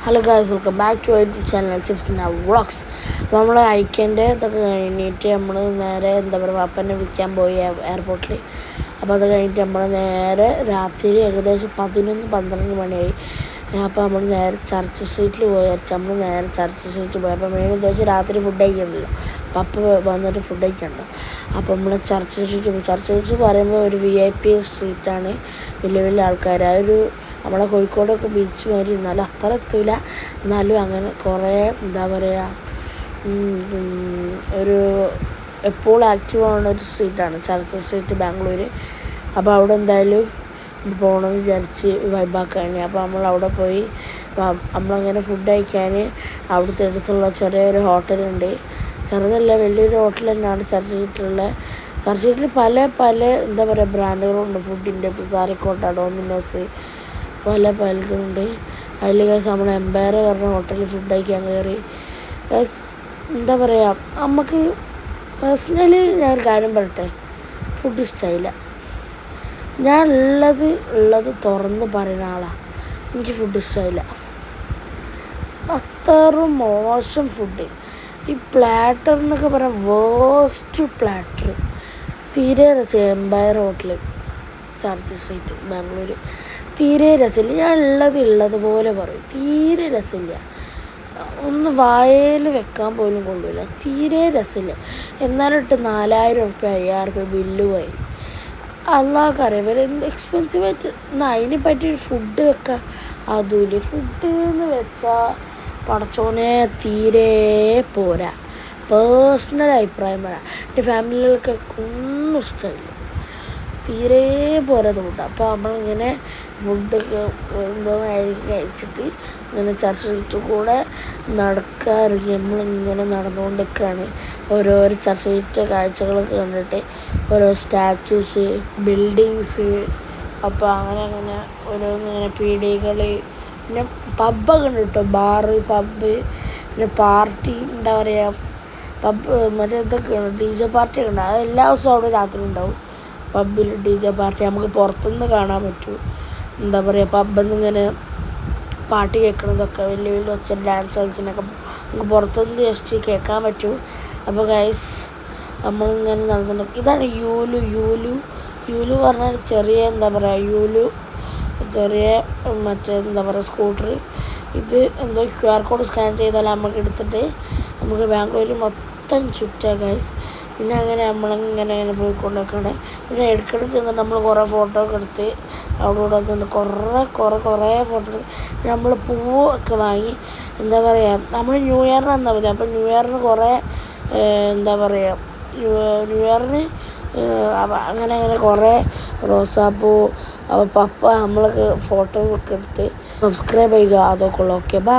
Hello guys, welcome back to YouTube channel സിപ്സിന vlogs. അപ്പോൾ നമ്മൾ ഐക്യൻ്റെ ഇതൊക്കെ കഴിഞ്ഞിട്ട് നമ്മൾ നേരെ അപ്പനെ വിളിക്കാൻ പോയി എയർപോർട്ടിൽ. അപ്പോൾ അത് കഴിഞ്ഞിട്ട് നമ്മൾ നേരെ രാത്രി ഏകദേശം 11-12 മണിയായി. അപ്പോൾ നമ്മൾ നേരെ ചർച്ച് സ്ട്രീറ്റിൽ പോയി. നമ്മൾ നേരെ ചർച്ച് സ്ട്രീറ്റിൽ പോയി. അപ്പോൾ മെയിൻ ഉദ്ദേശം രാത്രി ഫുഡ് കഴിക്കണ്ടല്ലോ. പപ്പ വന്നിട്ട് ഫുഡ് കഴിക്കണ്ടോ. അപ്പോൾ നമ്മൾ ചർച്ച് സ്ട്രീറ്റ് പോയി. ചർച്ച് സ്ട്രീറ്റ് പറയുമ്പോൾ ഒരു VIP സ്ട്രീറ്റാണ്. വലിയ വലിയ ആൾക്കാർ. നമ്മളെ കോഴിക്കോടൊക്കെ ബീച്ച് മാതിരി, എന്നാലും അത്ര എത്തൂല. എന്നാലും അങ്ങനെ കുറേ ഒരു എപ്പോഴും ആക്റ്റീവ് ആവുന്ന ഒരു സ്ട്രീറ്റാണ് ചർച്ച് സ്ട്രീറ്റ്, ബാംഗ്ലൂർ. അപ്പോൾ അവിടെ എന്തായാലും പോകണമെന്ന് വിചാരിച്ച് വൈബാക്കാൻ. അപ്പോൾ നമ്മൾ അവിടെ പോയി. നമ്മളങ്ങനെ ഫുഡ് കഴിക്കാൻ അവിടുത്തെ അടുത്തുള്ള ചെറിയൊരു ഹോട്ടലുണ്ട്. ചെറുതല്ല, വലിയൊരു ഹോട്ടൽ തന്നെയാണ് ചർച്ച് സ്ട്രീറ്റിലുള്ള. ചർച്ച് സ്ട്രീറ്റിൽ പല ബ്രാൻഡുകളുണ്ട് ഫുഡിൻ്റെ. സാറിക്കോട്ട, ഡോമിനോസ്, പലതുണ്ട്. അതിൽ നമ്മൾ എംപയർ പറഞ്ഞ ഹോട്ടലിൽ ഫുഡ് കഴിക്കാൻ കയറി. നമുക്ക് പേഴ്സണലി ഞാൻ ഒരു കാര്യം പറയട്ടെ, ഫുഡ് ഇഷ്ടമായില്ല. ഞാൻ ഉള്ളത് തുറന്ന് പറയുന്ന ആളാണ്. എനിക്ക് ഫുഡ് ഇഷ്ടമായില്ല. അത്ര മോശം ഫുഡ്. ഈ പ്ലാറ്റർ എന്നൊക്കെ പറയാം, വേസ്റ്റ് പ്ലാറ്റർ. തീരെ രസം. Empire hotel, church street, Bangalore. തീരെ രസമില്ല. ഞാൻ ഉള്ളതുപോലെ പറയും. തീരെ രസമില്ല. ഒന്ന് വായയിൽ വെക്കാൻ പോലും കൊള്ളില്ല. തീരെ രസമില്ല. എന്നാലും 4000 റുപ്യ 5000 റുപ്യ ബില്ല് പോയി. അല്ലാക്കറിയാം ഇവർ എന്ത് എക്സ്പെൻസീവായിട്ട്. എന്നാൽ അതിനെ പറ്റിയൊരു ഫുഡ് വെക്കാം. അതുമില്ല. ഫുഡ് എന്ന് വെച്ചാൽ പടച്ചോനെ തീരെ പോരാ. പേഴ്സണൽ അഭിപ്രായം പറയാം. എൻ്റെ ഫാമിലികൾക്കൊക്കെ ഒന്നും ഇഷ്ടമില്ല. തീരെ പോരാ ഫുഡ്. അപ്പോൾ നമ്മളിങ്ങനെ ഫുഡൊക്കെ കഴിച്ചിട്ട് ഇങ്ങനെ ചർച്ച് സ്ട്രീറ്റിൽ കൂടെ നടക്കാറില്ല. നമ്മളിങ്ങനെ നടന്നുകൊണ്ടൊക്കെയാണ് ഓരോരോ ചർച്ച് സ്ട്രീറ്റ് കാഴ്ചകളൊക്കെ കണ്ടിട്ട്, ഓരോ സ്റ്റാച്യൂസ്, ബിൽഡിങ്സ്. അപ്പോൾ അങ്ങനെ ഓരോന്നിങ്ങനെ പീടികൾ, പിന്നെ പബ്ബൊക്കെ ഉണ്ട് കേട്ടോ. ബാറ്, പബ്ബ്, പിന്നെ പാർട്ടി, പബ്ബ് ഇതൊക്കെ ഉണ്ട്. DJ പാർട്ടിയൊക്കെ ഉണ്ട്. അത് എല്ലാ ദിവസവും അവിടെ രാത്രി ഉണ്ടാവും. പബ്ബിൽ DJ പാർട്ടി നമുക്ക് പുറത്തുനിന്ന് കാണാൻ പറ്റും. പബ്ബിൽ നിന്ന് ഇങ്ങനെ പാട്ട് കേൾക്കണതൊക്കെ, വലിയ ഒച്ച ഡാൻസ് കളിക്കുന്നതൊക്കെ നമുക്ക് പുറത്തുനിന്ന് ജസ്റ്റ് കേൾക്കാൻ പറ്റും. അപ്പോൾ ഗൈസ്, നമ്മളിങ്ങനെ നടന്നു. ഇതാണ് യൂലു പറഞ്ഞാൽ ചെറിയ ചെറിയ സ്കൂട്ടർ. ഇത് QR കോഡ് സ്കാൻ ചെയ്താൽ നമുക്ക് എടുത്തിട്ട് നമുക്ക് ബാംഗ്ലൂർ മൊത്തം ചുറ്റാം ഗൈസ്. പിന്നെ അങ്ങനെ നമ്മളിങ്ങനെ പോയിക്കൊണ്ടൊക്കെയാണ്. പിന്നെ ഇടയ്ക്കിടയ്ക്ക് നമ്മൾ കുറേ ഫോട്ടോ ഒക്കെ എടുത്ത് അവിടെ നിന്ന് കുറേ ഫോട്ടോ എടുത്ത് നമ്മൾ പൂവൊക്കെ വാങ്ങി. നമ്മൾ ന്യൂ ഇയറിന് വന്നാൽ മതി. അപ്പോൾ ന്യൂ ഇയറിന് കുറേ ന്യൂ ഇയറിന് അങ്ങനെ കുറേ റോസാപ്പൂ. അപ്പോൾ പപ്പ നമ്മളൊക്കെ ഫോട്ടോ ഒക്കെ എടുത്ത് സബ്സ്ക്രൈബ് ചെയ്യുക. അതൊക്കെ ഉള്ളു. Okay, by.